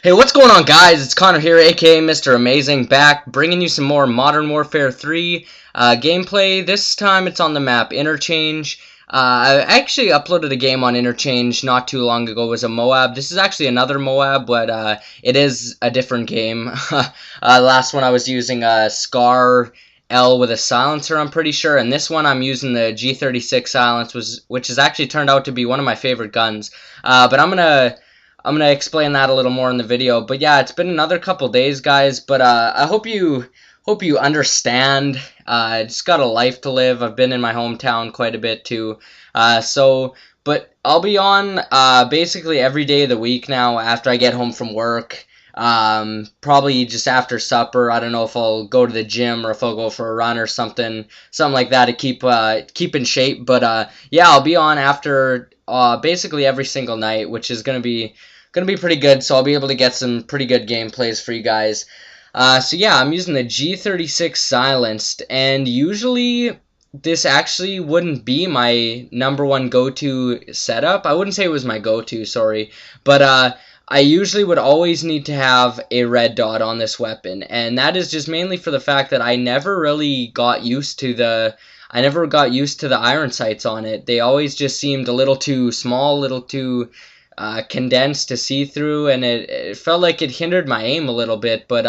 Hey, what's going on, guys? It's Connor here, aka Mr. Amazing, back bringing you some more Modern Warfare 3 gameplay. This time it's on the map Interchange. I actually uploaded a game on Interchange not too long ago. It was a MOAB. This is actually another MOAB, but it is a different game. Last one I was using a Scar L with a silencer, I'm pretty sure, and this one I'm using the G36 silence, which has actually turned out to be one of my favorite guns. But I'm gonna explain that a little more in the video. But yeah, it's been another couple days, guys. But I hope you understand. I just got a life to live. I've been in my hometown quite a bit too. But I'll be on basically every day of the week now after I get home from work. Probably just after supper. I don't know if I'll go to the gym or if I'll go for a run or something like that to keep in shape. But yeah, I'll be on after basically every single night, which is gonna be pretty good. So I'll be able to get some pretty good gameplays for you guys. So yeah, I'm using the G36 silenced, and usually this actually wouldn't be my number one go-to setup. I wouldn't say it was my go-to, sorry, but I usually would always need to have a red dot on this weapon, and that is just mainly for the fact that I never really got used to the iron sights on it. They always just seemed a little too small, a little too condensed to see through, and it felt like it hindered my aim a little bit. But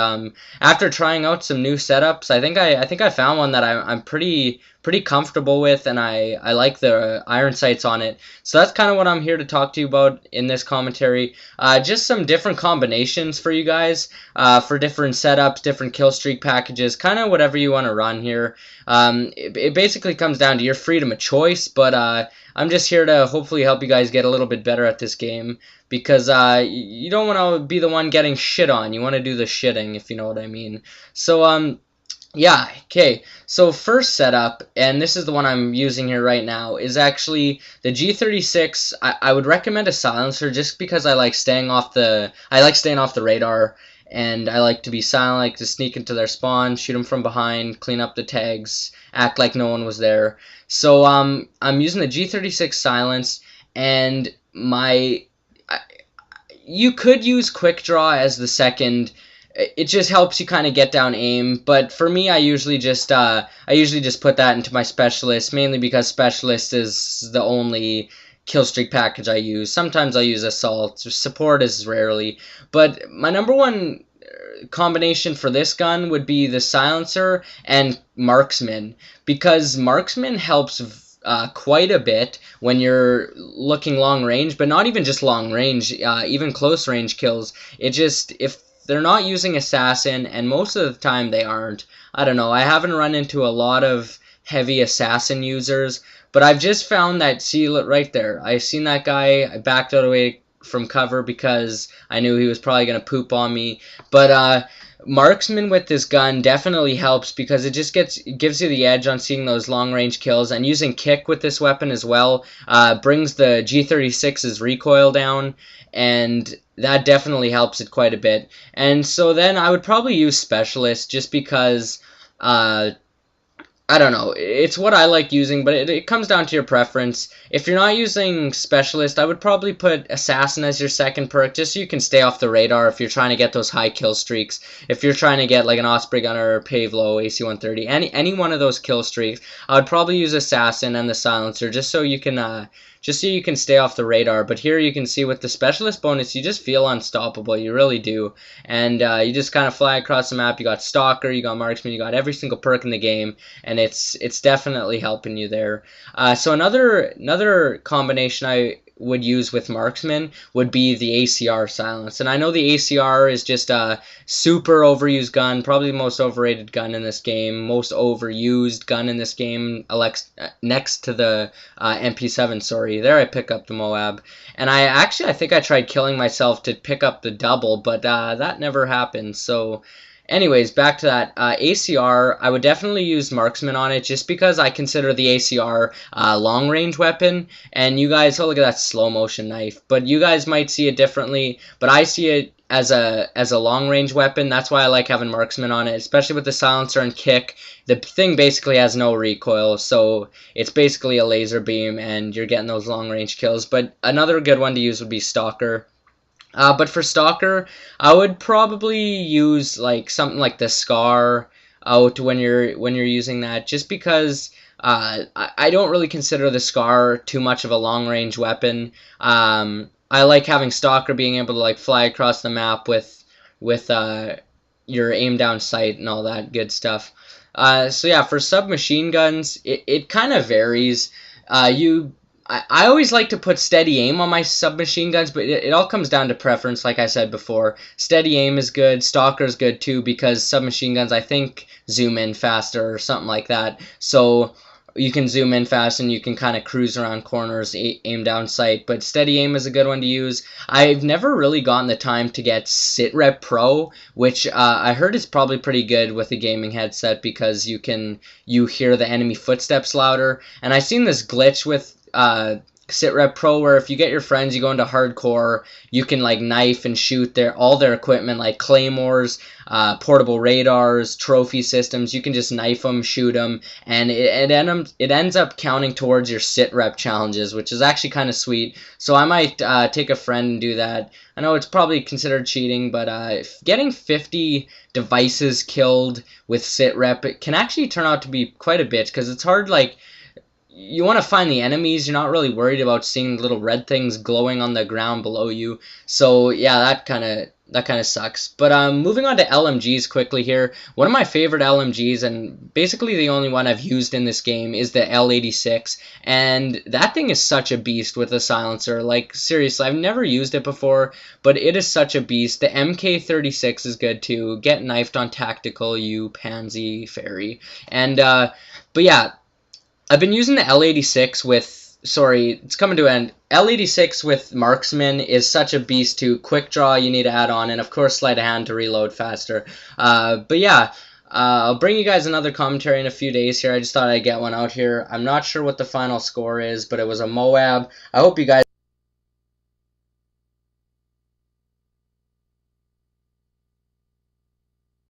after trying out some new setups, I think I found one that I'm pretty comfortable with, and I like the iron sights on it. So that's kind of what I'm here to talk to you about in this commentary. Just some different combinations for you guys, for different setups, different kill streak packages, kind of whatever you want to run here. It basically comes down to your freedom of choice, but I'm just here to hopefully help you guys get a little bit better at this game, because you don't want to be the one getting shit on. You want to do the shitting, if you know what I mean. So yeah, okay, so first setup, and this is the one I'm using here right now, is actually the G36. I would recommend a silencer just because I like staying off the radar, and I like to be silent, I like to sneak into their spawn, shoot them from behind, clean up the tags, act like no one was there. So I'm using the G36 silence, and you could use quick draw as the second. It just helps you kind of get down aim, but for me, I usually just put that into my specialist, mainly because specialist is the only kill streak package I use. Sometimes I use assault. Support is rarely, but my number one combination for this gun would be the silencer and marksman, because marksman helps quite a bit when you're looking long range, but not even just long range, even close range kills. If they're not using assassin, and most of the time they aren't. I don't know, I haven't run into a lot of heavy assassin users, but I've just found that, see, look right there, I seen that guy, I backed out away from cover because I knew he was probably going to poop on me. But marksman with this gun definitely helps, because it just gives you the edge on seeing those long range kills, and using kick with this weapon as well brings the G36's recoil down, and that definitely helps it quite a bit. And so then I would probably use specialist, just because I don't know, it's what I like using, but it comes down to your preference. If you're not using specialist, I would probably put assassin as your second perk, just so you can stay off the radar if you're trying to get those high kill streaks. If you're trying to get like an Osprey Gunner, Pavlo, AC-130, any one of those kill streaks, I would probably use assassin and the silencer, just so you can stay off the radar. But here you can see with the specialist bonus, you just feel unstoppable. You really do. And you just kind of fly across the map. You got stalker, you got marksman, you got every single perk in the game, and it's definitely helping you there. So another combination I would use with marksman would be the ACR silence. And I know the ACR is just a super overused gun, probably the most overrated gun in this game, most overused gun in this game, next to the MP7, sorry. There I pick up the MOAB. And I think I tried killing myself to pick up the double, but that never happened. So anyways, back to that. ACR, I would definitely use marksman on it, just because I consider the ACR long range weapon. And you guys, oh, look at that slow motion knife. But you guys might see it differently, but I see it as a long range weapon. That's why I like having marksman on it, especially with the silencer and kick. The thing basically has no recoil, so it's basically a laser beam, and you're getting those long range kills. But another good one to use would be stalker. But for Stalker, I would probably use like something like the Scar out when you're using that, just because I don't really consider the Scar too much of a long range weapon. I like having Stalker being able to like fly across the map with your aim down sight and all that good stuff. So yeah, for submachine guns, it kind of varies. I always like to put steady aim on my submachine guns, but it all comes down to preference, like I said before. Steady aim is good, Stalker is good too, because submachine guns, I think, zoom in faster or something like that. So you can zoom in fast and you can kind of cruise around corners, aim down sight, but steady aim is a good one to use. I've never really gotten the time to get SitRep Pro, which I heard is probably pretty good with a gaming headset, because you hear the enemy footsteps louder. And I've seen this glitch with SitRep Pro, where if you get your friends, you go into hardcore, you can like knife and shoot all their equipment, like claymores, portable radars, trophy systems. You can just knife them, shoot them, and it ends up counting towards your SitRep challenges, which is actually kind of sweet. So I might take a friend and do that. I know it's probably considered cheating, but getting 50 devices killed with SitRep, it can actually turn out to be quite a bitch, because it's hard, like, you want to find the enemies. You're not really worried about seeing little red things glowing on the ground below you. So yeah, that kind of sucks. But moving on to LMGs quickly here. One of my favorite LMGs, and basically the only one I've used in this game, is the L86, and that thing is such a beast with a silencer. Like, seriously, I've never used it before, but it is such a beast. The MK36 is good too. Get knifed on tactical, you pansy fairy. And but yeah, I've been using the L86 with, sorry, it's coming to an end. L86 with Marksman is such a beast too. Quick draw you need to add on, and of course sleight of hand to reload faster. But yeah, I'll bring you guys another commentary in a few days here. I just thought I'd get one out here. I'm not sure what the final score is, but it was a MOAB. I hope you guys